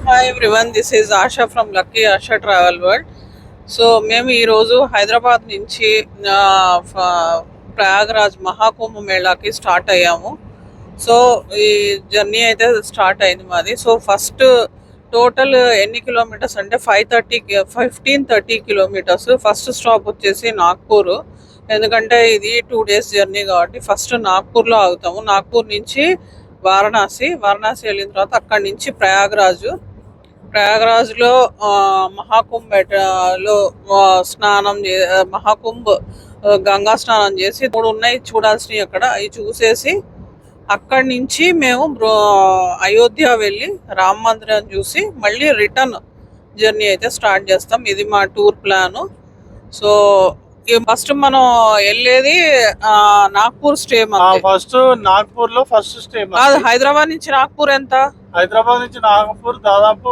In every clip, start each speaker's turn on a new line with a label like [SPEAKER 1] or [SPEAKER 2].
[SPEAKER 1] Hi everyone, this is ASHA from lucky ASHA travel world. So మేము ఈరోజు హైదరాబాద్ నుంచి ప్రయాగరాజ్ మహాకుంభ మేళాకి స్టార్ట్ అయ్యాము. సో ఈ జర్నీ అయితే స్టార్ట్ అయింది మాది. సో ఫస్ట్ టోటల్ ఎన్ని కిలోమీటర్స్ అంటే 1530 కిలోమీటర్స్. ఫస్ట్ స్టాప్ వచ్చేసి నాగ్పూర్. ఎందుకంటే ఇది 2 days జర్నీ కాబట్టి ఫస్ట్ నాగ్పూర్లో ఆగుతాము. నాగ్పూర్ నుంచి వారణాసి వెళ్ళిన తర్వాత అక్కడి నుంచి ప్రయాగరాజ్లో మహాకుంభలో స్నానం మహాకుంభ్ గంగా స్నానం చేసి 3 ఉన్నాయి చూడాల్సినవి. అక్కడ అవి చూసేసి అక్కడి నుంచి మేము అయోధ్య వెళ్ళి రామ మందిరం చూసి మళ్ళీ రిటర్న్ జర్నీ అయితే స్టార్ట్ చేస్తాం. ఇది మా టూర్ ప్లాను. సో ఫస్ట్ మనం వెళ్ళేది నాగ్పూర్ స్టే.
[SPEAKER 2] ఫస్ట్ నాగ్పూర్ లో ఫస్ట్ స్టే.
[SPEAKER 1] హైదరాబాద్ నుంచి నాగ్పూర్ ఎంత?
[SPEAKER 2] హైదరాబాద్ నుంచి నాగపూర్ దాదాపు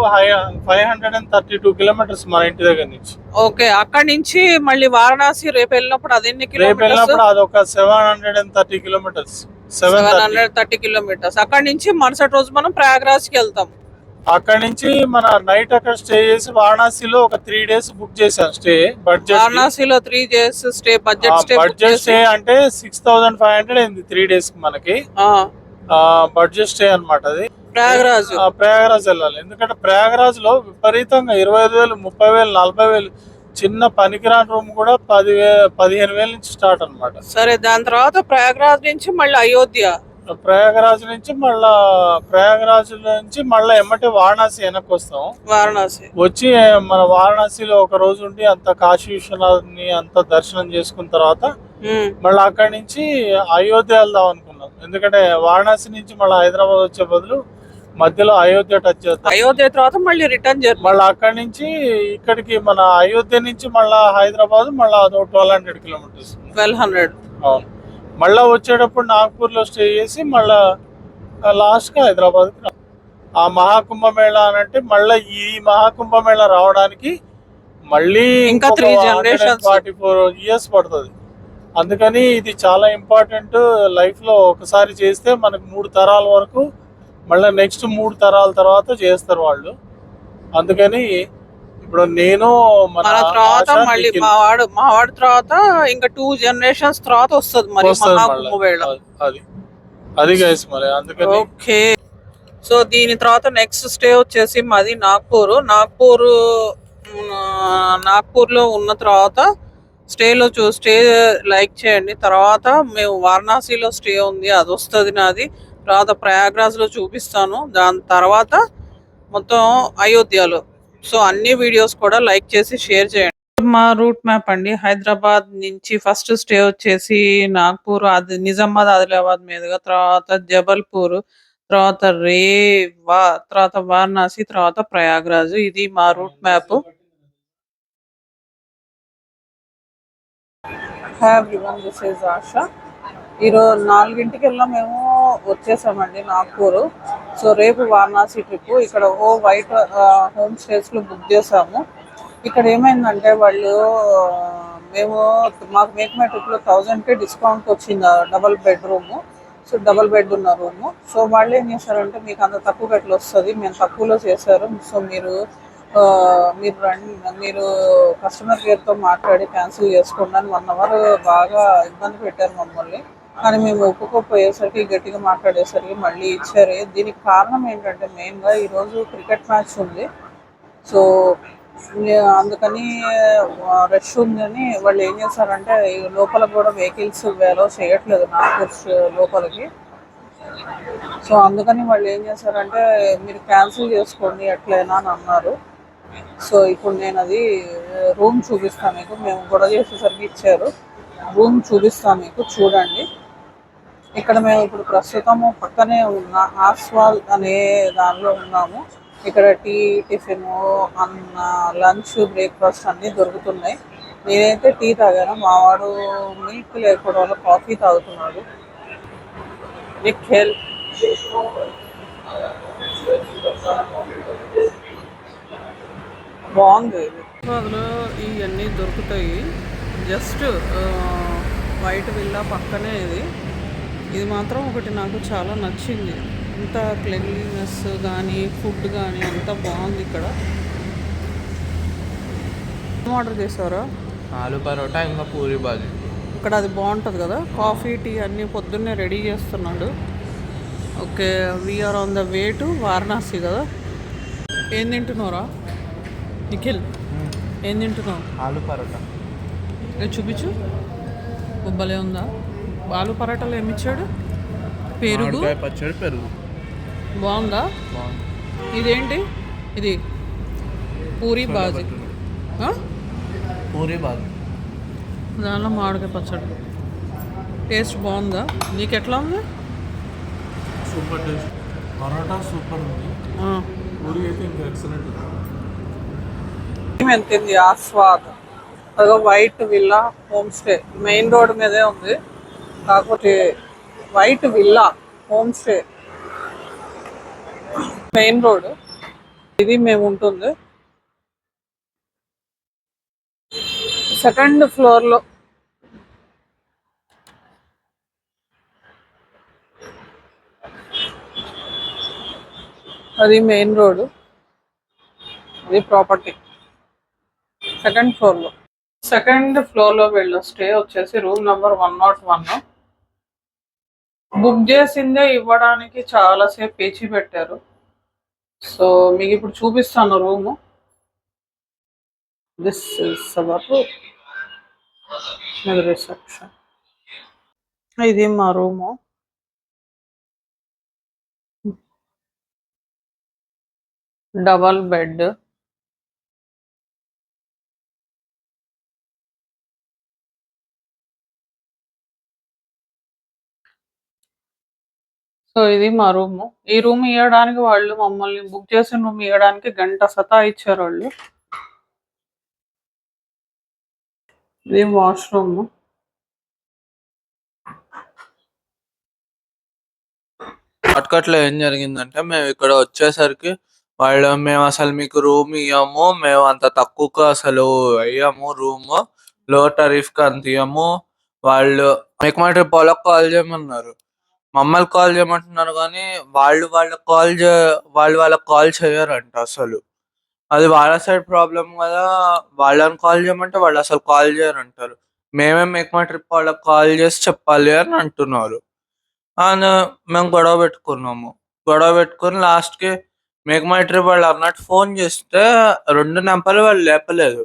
[SPEAKER 2] 532 కిలోమీటర్స్ మన ఇంటి దగ్గర నుంచి.
[SPEAKER 1] ఓకే, అక్కడి నుంచి మళ్ళీ వారణాసి రేపు వెళ్ళినప్పుడు అది ఎన్ని కిలోమీటర్స్?
[SPEAKER 2] అదొక 730 కిలోమీటర్స్.
[SPEAKER 1] 730 కిలోమీటర్స్. అక్కడి నుంచి మరుసటి రోజు మనం ప్రయాగరాజ్ కి వెళ్తాం.
[SPEAKER 2] అక్కడి నుంచి మన నైట్ అక్కడ స్టే చేసి వారణాసిలో ఒక 3 days బుక్ చేసాం స్టే. బడ్జెట్
[SPEAKER 1] వారణాసిలో 3 days స్టే. బడ్జెట్
[SPEAKER 2] స్టే అంటే 6500 అయింది 3 days కి మనకి. బడ్జెట్ స్టే అన్నమాట అది. ప్రయాగరాజ్ వెళ్ళాలి. ఎందుకంటే ప్రయాగరాజ్ లో విపరీతంగా 25,000, 30,000, 40,000 చిన్న పనికిరాని రూమ్ కూడా 15,000 నుంచి స్టార్ట్ అన్నమాట.
[SPEAKER 1] సరే, దాని తర్వాత ప్రయాగరాజ్ నుంచి మళ్ళీ అయోధ్య.
[SPEAKER 2] ప్రయాగరాజ్ నుంచి మళ్ళా ఎమ్మటే వారణాసి వెనక్కి వస్తాం. వచ్చి మన వారణాసిలో ఒక రోజు ఉండి అంత కాశీ విశ్వనాథ్ని అంత దర్శనం చేసుకున్న తర్వాత మళ్ళీ అక్కడి నుంచి అయోధ్య వెళ్దాం అనుకున్నాం. ఎందుకంటే వారణాసి నుంచి మళ్ళీ హైదరాబాద్ వచ్చే బదులు మధ్యలో అయోధ్య టచ్ చేస్తాం.
[SPEAKER 1] అయోధ్య తర్వాత మళ్ళీ రిటర్న్ జర్నీ.
[SPEAKER 2] మళ్ళీ అక్కడి నుంచి ఇక్కడికి మన అయోధ్య నుంచి మళ్ళీ హైదరాబాద్ మళ్ళీ అదో 1200 కిలోమీటర్స్.
[SPEAKER 1] 1200.
[SPEAKER 2] అవును. మళ్ళా వచ్చేటప్పుడు నాగ్పూర్ లో స్టే చేసి మళ్ళా లాస్ట్ గా హైదరాబాద్ కి. ఆ మహాకుంభమేళా అంటే మళ్ళీ ఈ మహాకుంభమేళా రావడానికి మళ్ళీ
[SPEAKER 1] ఇంకా
[SPEAKER 2] 44 years పడుతుంది. అందుకని ఇది చాలా ఇంపార్టెంట్. లైఫ్ లో ఒకసారి చేస్తే మనకు 3 తరాల వరకు మళ్ళీ నెక్స్ట్ 3 తరాల తర్వాత చేస్తారు వాళ్ళు. అందుకని ఇప్పుడు నేను
[SPEAKER 1] మన తర్వాత మళ్ళీ మావాడు తర్వాత ఇంకా 2 generations తర్వాత వస్తుంది మరి మహాకుంభమేళ.
[SPEAKER 2] అది గైస్ మరి అందుకని.
[SPEAKER 1] ఓకే, సో దీని తర్వాత నెక్స్ట్ స్టే వచ్చేసి మాది నాగ్పూర్ లో ఉన్న తర్వాత స్టే లైక్ చేయండి. తర్వాత మేము వారణాసిలో స్టే ఉంది, అది వస్తుంది నాది. తర్వాత ప్రయాగ్రాజ్ లో చూపిస్తాను. దాని తర్వాత మొత్తం అయోధ్యలో. సో అన్ని వీడియోస్ కూడా లైక్ చేసి షేర్ చేయండి. మా రూట్ మ్యాప్ అండి. హైదరాబాద్ నుంచి ఫస్ట్ స్టే వచ్చేసి నాగ్పూర్, నిజామాబాద్, ఆదిలాబాద్ మీదుగా, తర్వాత జబల్పూర్, తర్వాత రేవా, తర్వాత వారణాసి, తర్వాత ప్రయాగ్రాజ్. ఇది మా route map. Hi everyone, this is Asha. ఈరోజు 4 మేము వచ్చేసామండి నాగ్పూర్. సో రేపు వారణాసి ట్రిప్. ఇక్కడ వైట్ హోమ్ స్టేస్లో బుక్ చేసాము. ఇక్కడ ఏమైందంటే మాకు మేక్ మై ట్రిప్లో 1000కి డిస్కౌంట్ వచ్చింది. డబల్ బెడ్ ఉన్న రూము. సో వాళ్ళు ఏం చేశారంటే మీకు అంత తక్కువ ఎట్లా వస్తుంది, మేము తక్కువలో చేశారు. సో మీరు కస్టమర్ కేర్తో మాట్లాడి క్యాన్సిల్ చేసుకోండి అని 1 hour బాగా ఇబ్బంది పెట్టారు మమ్మల్ని. కానీ మేము ఒప్పుకోపోయేసరికి, గట్టిగా మాట్లాడేసరికి మళ్ళీ ఇచ్చారు. దీనికి కారణం ఏంటంటే మెయిన్గా ఈరోజు క్రికెట్ మ్యాచ్ ఉంది. సో అందుకని రష్ ఉందని వాళ్ళు ఏం చేశారంటే లోపల కూడా వెహికల్స్ అలౌ చేయట్లేదు నాగ్పూర్ లోపలికి. సో అందుకని వాళ్ళు ఏం చేశారంటే మీరు క్యాన్సిల్ చేసుకోండి ఎట్లయినా అని అన్నారు. సో ఇప్పుడు నేను అది రూమ్ చూపిస్తాను మీకు. మేము గొడవ చేసేసరికి ఇచ్చారు. రూమ్ చూపిస్తాను మీకు, చూడండి. ఇక్కడ మేము ఇప్పుడు ప్రస్తుతము పక్కనే ఉన్న ఆస్వాల్ అనే దానిలో ఉన్నాము. ఇక్కడ టీ, టిఫిన్, లంచ్, బ్రేక్ఫాస్ట్ అన్నీ దొరుకుతున్నాయి. నేనైతే టీ తాగాను. మావాడు మిల్క్ లేకపోవడం వల్ల కాఫీ తాగుతున్నాడు. నిఖిల్ బాగుంది. హైదరాబాద్లో ఇవన్నీ దొరుకుతాయి. జస్ట్ వైట్ విల్లా పక్కనే ఇది మాత్రం ఒకటి నాకు చాలా నచ్చింది. అంతా క్లెన్లీనెస్ కానీ ఫుడ్ కానీ అంతా బాగుంది ఇక్కడ. ఏం ఆర్డర్ చేసారా?
[SPEAKER 3] ఆలు పరోటా ఇంకా పూరి బాజీ.
[SPEAKER 1] ఇక్కడ అది బాగుంటుంది కదా, కాఫీ టీ అన్నీ పొద్దున్నే రెడీ చేస్తున్నాడు. Okay, we're on the way to Varanasi కదా. ఏం తింటున్నారా నిఖిల్? ఏం తింటున్నావు?
[SPEAKER 3] ఆలు పరోటా.
[SPEAKER 1] ఇది చూపించు, భలే ఉందా? ఆలు పరాటాలు ఏమి ఇచ్చాడు? పెరుగు,
[SPEAKER 3] పచ్చడి, పెరుగు.
[SPEAKER 1] బాగుందా?
[SPEAKER 3] బాగుంది.
[SPEAKER 1] ఇదేంటి? ఇది పూరి బాజీ.
[SPEAKER 3] పూరి బాజీ
[SPEAKER 1] దానిలో మామిడికాయ పచ్చడి. టేస్ట్ బాగుందా? నీకు ఎట్లా ఉంది?
[SPEAKER 2] Super taste. పరోటా సూపర్ ఉంది. పూరి అయితే ఇంకా ఎక్సలెంట్ ఉంది.
[SPEAKER 1] ఎంతింది ఆస్వాద్. అదిగో white villa home stay main road మీదే ఉంది, కాకపోతే white villa home stay main road. ఇది మేము ఉంటుంది సెకండ్ ఫ్లోర్లో. అది మెయిన్ రోడ్, ఇది ప్రాపర్టీ సెకండ్ ఫ్లోర్లో. సెకండ్ ఫ్లోర్లో వెళ్ళి స్టే వచ్చేసి రూమ్ నెంబర్ 101. బుక్ చేసిందే ఇవ్వడానికి చాలాసేపు పేచి పెట్టారు. సో మీకు ఇప్పుడు చూపిస్తాను room. This is our room, reception. ఇది మా రూము. డబల్ బెడ్, సో ఇది మా రూము. ఈ రూమ్ ఇవ్వడానికి వాళ్ళు మమ్మల్ని బుక్ చేసిన రూమ్ ఇవ్వడానికి గంట సతాయిచ్చారు వాళ్ళు. ఇది వాష్రూమ్.
[SPEAKER 3] షార్ట్కట్లో ఏం జరిగిందంటే మేము ఇక్కడ వచ్చేసరికి మేము అసలు మీకు రూమ్ ఇవ్వము, మేము అంత తక్కువకు అసలు ఇవ్వము రూమ్, లో టారిఫ్కి అంత ఇవ్వము. వాళ్ళు మీకు మా ట్రిప్ వాళ్ళకి కాల్ చేయమన్నారు, మమ్మల్ని కాల్ చేయమంటున్నారు, కానీ వాళ్ళకి కాల్ చేయరంట అసలు. అది వాళ్ళ సైడ్ ప్రాబ్లం కదా. వాళ్ళని కాల్ చేయమంటే వాళ్ళు అసలు కాల్ చేయరంటారు. మేమే మేక్ మై ట్రిప్ వాళ్ళకి కాల్ చేసి చెప్పాలి అని అంటున్నారు. మేము గొడవ పెట్టుకుని లాస్ట్కి మేక్ మై ట్రిప్ వాళ్ళు అన్నట్టు ఫోన్ చేస్తే 2 నెంబర్లు వాళ్ళు లేపలేదు.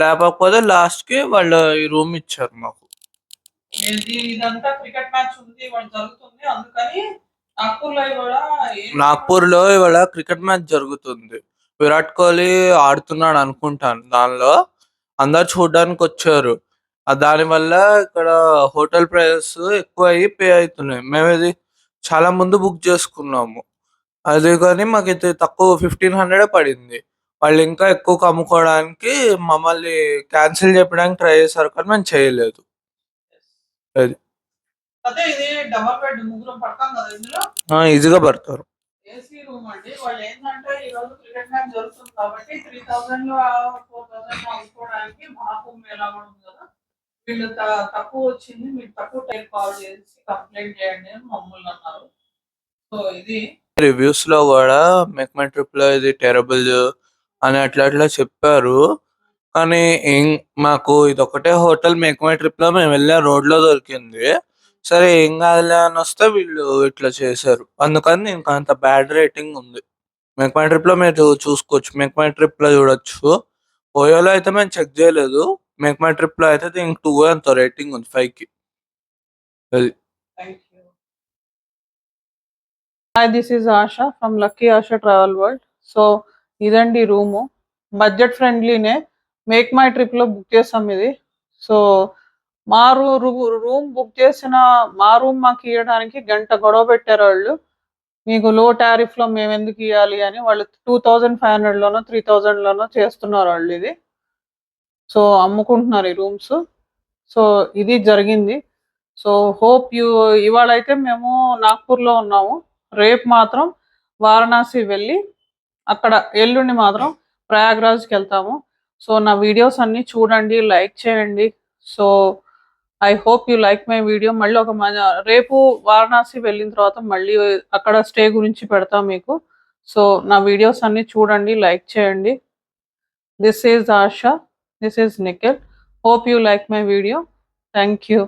[SPEAKER 3] లేకపోతే లాస్ట్కి వాళ్ళు ఈ రూమ్ ఇచ్చారు మాకు.
[SPEAKER 1] ఇదంతా క్రికెట్ మ్యాచ్ ఉంది జరుగుతుంది, అందుకని
[SPEAKER 3] నాగ్పూర్లో ఇవాళ క్రికెట్ మ్యాచ్ జరుగుతుంది. విరాట్ కోహ్లీ ఆడుతున్నాడు అనుకుంటాను. దానిలో అందరు చూడడానికి వచ్చారు. దానివల్ల ఇక్కడ హోటల్ ప్రైసెస్ ఎక్కువ అయ్యి పే అవుతున్నాయి. మేము ఇది చాలా ముందు బుక్ చేసుకున్నాము, అది కానీ మాకు ఇది తక్కువ 1500 పడింది. వాళ్ళు ఇంకా ఎక్కువ అమ్ముకోవడానికి మమ్మల్ని క్యాన్సిల్ చేయడానికి ట్రై చేశారు, కానీ మేము చేయలేదు. అది ఈజీగా పడతారు.
[SPEAKER 1] ఏసీ రూమ్ అండి. వాళ్ళు ఏంటంటే ఈ రోజు క్రికెట్ మ్యాచ్ జరుగుతుంది కాబట్టి 3000 4000 అమ్ముకోవడానికి మహాకుంభ ఎలా ఉంది కదా, వీళ్ళు తక్కువ వచ్చింది, మీరు తక్కువ టైం కాల్ చేసి కంప్లైంట్ చేయండి అని మమ్మల్ని అన్నారు. సో ఇది
[SPEAKER 3] రివ్యూస్ లో కూడా మేక్ మై ట్రిప్ లో ఇది టెరబుల్ అని అట్లా చెప్పారు. కానీ మాకు ఇది ఒకటే హోటల్ మేక్ మై ట్రిప్ లో మేము వెళ్ళే రోడ్ లో దొరికింది. సరే ఏం కాదులే అని వస్తే వీళ్ళు ఇట్లా చేశారు. అందుకని ఇంకా అంత బ్యాడ్ రేటింగ్ ఉంది. మేక్ మై ట్రిప్ లో మీరు చూసుకోవచ్చు, మేక్ మై ట్రిప్ లో చూడొచ్చు. ఓయోలో అయితే మేము చెక్ చేయలేదు, మేక్ మై ట్రిప్ లో అయితే దీనికి 2 అంత రేటింగ్ ఉంది 5కి. అది
[SPEAKER 1] hi, this is ASHA from lucky ASHA travel world. So ఇదండి రూము, బడ్జెట్ ఫ్రెండ్లీనే, మేక్ మై ట్రిప్లో బుక్ చేసాం ఇది. సో మా రూమ్ బుక్ చేసిన మా రూమ్ మాకు ఇవ్వడానికి గంట గొడవ పెట్టారు వాళ్ళు. మీకు లో టారిఫ్లో మేము ఎందుకు ఇవ్వాలి అని. వాళ్ళు 2500లోనో 3000లోనో చేస్తున్నారు వాళ్ళు ఇది. సో అమ్ముకుంటున్నారు ఈ రూమ్స్. సో ఇది జరిగింది. సో హోప్ ఇవాళ అయితే మేము నాగ్పూర్లో ఉన్నాము, రేపు మాత్రం వారణాసి వెళ్ళి అక్కడ ఎల్లుండి మాత్రం ప్రయాగ్రాజ్కి వెళ్తాము. సో నా వీడియోస్ అన్నీ చూడండి, లైక్ చేయండి. So I hope you like my video. మళ్ళీ రేపు వారణాసి వెళ్ళిన తర్వాత మళ్ళీ అక్కడ స్టే గురించి పెడతాం మీకు. సో నా వీడియోస్ అన్ని చూడండి, లైక్ చేయండి. This is ASHA, this is Nikhil. Hope you like my video. Thank you.